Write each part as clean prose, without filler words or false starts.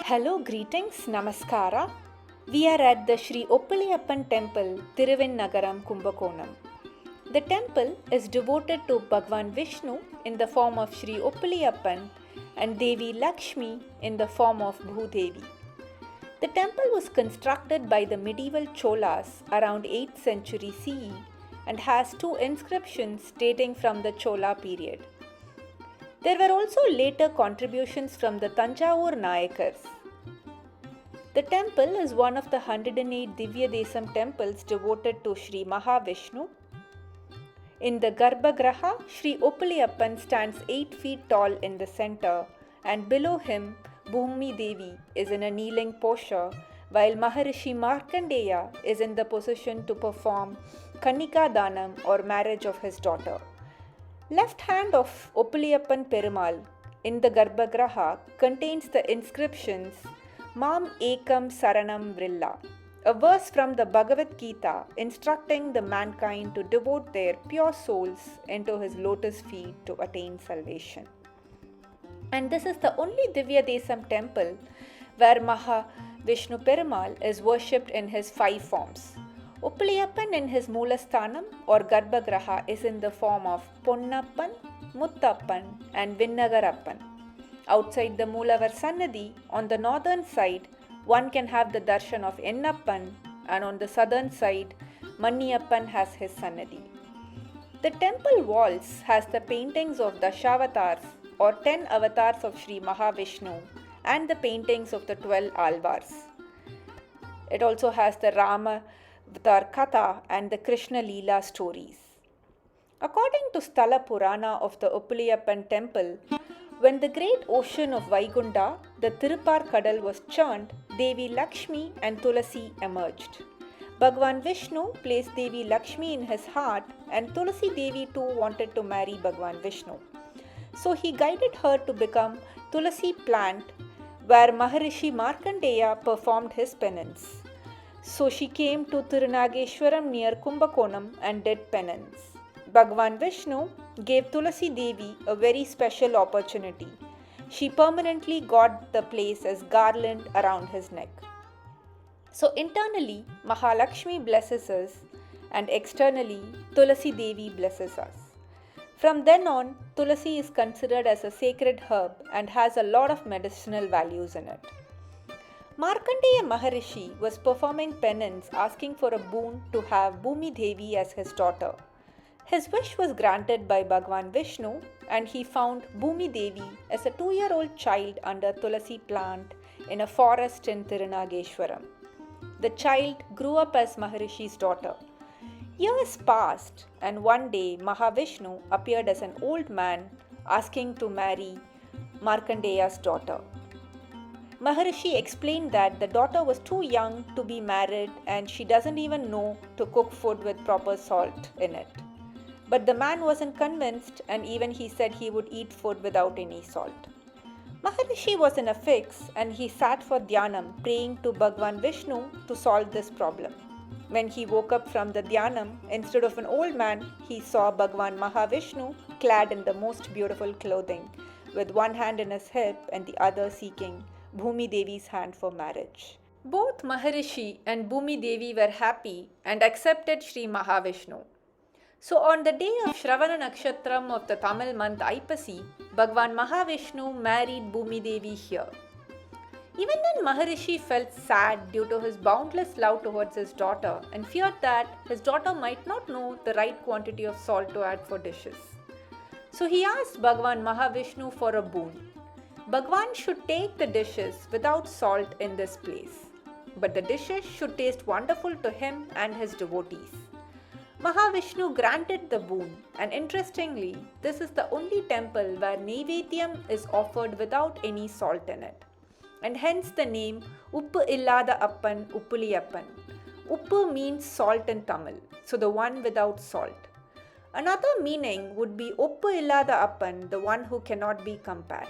Hello, greetings, namaskara. We are at the Sri Oppiliyappan Temple, Thiruvinagaram, Kumbakonam. The temple is devoted to Bhagwan Vishnu in the form of Sri Oppiliyappan and Devi Lakshmi in the form of Bhudevi. The temple was constructed by the medieval chozhas around 8th century CE and has two inscriptions dating from the Chola period. There were also later contributions from the Tanjavur Nayakars. The temple is one of the 108 Divya Desam temples devoted to Sri Mahavishnu. In the Garbhagriha, Sri Oppiliyappan stands 8 feet tall in the center, and below him, Bhudevi is in a kneeling posture, while Maharishi Markandeya is in the position to perform Kanika Danam or marriage of his daughter. Left hand of Oppiliyappan Perumal in the Garbhagriha contains the inscriptions Mam Ekam Saranam Vrilla, a verse from the Bhagavad Gita instructing the mankind to devote their pure souls into his lotus feet to attain salvation. And this is the only Divya Desam temple where Mahavishnu Perumal is worshipped in his 5 forms. Oppiliyappan in his Moolasthanam or Garbhagriha is in the form of Ponnappan, Muttappan and Vinnagarappan. Outside the Moolavar Sannadhi, on the northern side, one can have the darshan of Ennappan, and on the southern side, Manniyappan has his Sannadhi. The temple walls has the paintings of Dashavatars or 10 avatars of Sri Mahavishnu and the paintings of the 12 Alvars. It also has the Rama Avatar Katha and the Krishna Leela stories. According to Stala Purana of the Oppiliyappan Temple, when the great ocean of Vaikunta, the Tirupar-Kadal, was churned, Devi Lakshmi and Tulasi emerged. Bhagwan Vishnu placed Devi Lakshmi in his heart, and Tulasi Devi too wanted to marry Bhagwan Vishnu. So he guided her to become Tulasi plant, where Maharishi Markandeya performed his penance. So she came to Thirunageswaram near Kumbakonam and did penance. Bhagwan Vishnu gave Tulasi Devi a very special opportunity. She permanently got the place as garland around his neck. So internally, Mahalakshmi blesses us, and externally, Tulasi Devi blesses us. From then on, Tulasi is considered as a sacred herb and has a lot of medicinal values in it. Markandeya Maharishi was performing penance asking for a boon to have Bhumi Devi as his daughter. His wish was granted by Bhagwan Vishnu, and he found Bhumi Devi as a 2-year-old child under Tulasi plant in a forest in Thirunageswaram. The child grew up as Maharishi's daughter. Years passed, and one day Mahavishnu appeared as an old man asking to marry Markandeya's daughter. Maharishi explained that the daughter was too young to be married and she doesn't even know to cook food with proper salt in it. But the man wasn't convinced, and even he said he would eat food without any salt. Maharishi was in a fix, and he sat for dhyanam praying to Bhagwan Vishnu to solve this problem. When he woke up from the dhyanam, instead of an old man, he saw Bhagwan Mahavishnu clad in the most beautiful clothing, with one hand in his hip and the other seeking Bhumi Devi's hand for marriage. Both Maharishi and Bhumi Devi were happy and accepted Sri Mahavishnu. So on the day of Shravana Nakshatram of the Tamil month Aipasi, Bhagwan Mahavishnu married Bhumi Devi here. Even then Maharishi felt sad due to his boundless love towards his daughter and feared that his daughter might not know the right quantity of salt to add for dishes. So he asked Bhagwan Mahavishnu for a boon. Bhagwan should take the dishes without salt in this place, but the dishes should taste wonderful to him and his devotees. Mahavishnu granted the boon, and interestingly, this is the only temple where Naivedyam is offered without any salt in it, and hence the name Oppiliyappan Oppiliyappan. Uppu means salt in Tamil, so the one without salt. Another meaning would be Oppiliyappan, the one who cannot be compared.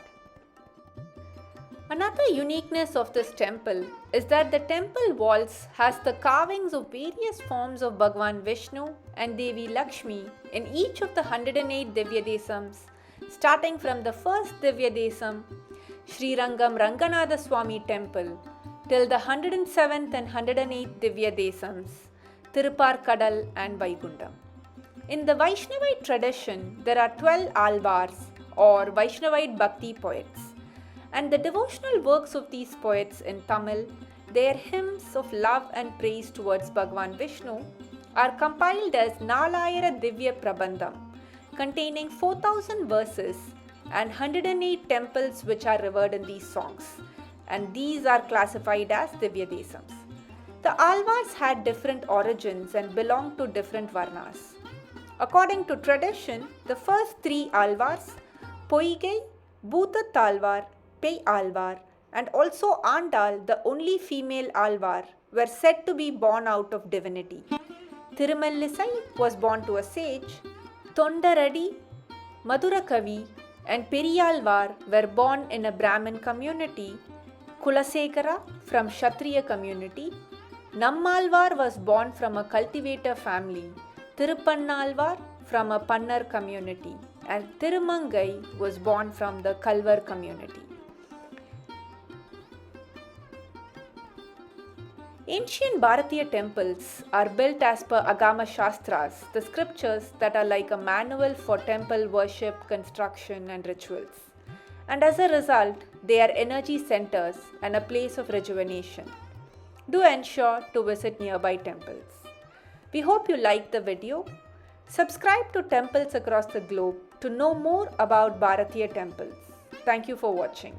Another uniqueness of this temple is that the temple walls has the carvings of various forms of Bhagwan Vishnu and Devi Lakshmi in each of the 108 Divya Desams, starting from the first Divya Desam Srirangam Ranganatha Swami Temple till the 107th and 108th Divya Desams, Tirupparkadal and Vaikundam. In the Vaishnavite tradition, there are 12 Alvars or Vaishnavite Bhakti poets, and the devotional works of these poets in Tamil, their hymns of love and praise towards Bhagwan Vishnu, are compiled as Nalayara Divya Prabandham, containing 4,000 verses and 108 temples which are revered in these songs, and these are classified as Divya Desams. The Alvars had different origins and belonged to different Varnas. According to tradition, the first three Alvars, Poigai, Bhutatalvar, Pei Alvar, and also Andal, the only female Alvar, were said to be born out of divinity. Thirumallisai was born to a sage, Tondaradi, Madurakavi, and Periyalvar were born in a Brahmin community, Kulasekara from Kshatriya community, Nammalvar was born from a cultivator family, Tirupannalvar from a Pannar community, and Tirumangai was born from the Kalvar community. Ancient Bharatiya temples are built as per Agama Shastras, the scriptures that are like a manual for temple worship, construction and rituals. And as a result, they are energy centers and a place of rejuvenation. Do ensure to visit nearby temples. We hope you liked the video. Subscribe to temples across the globe to know more about Bharatiya temples. Thank you for watching.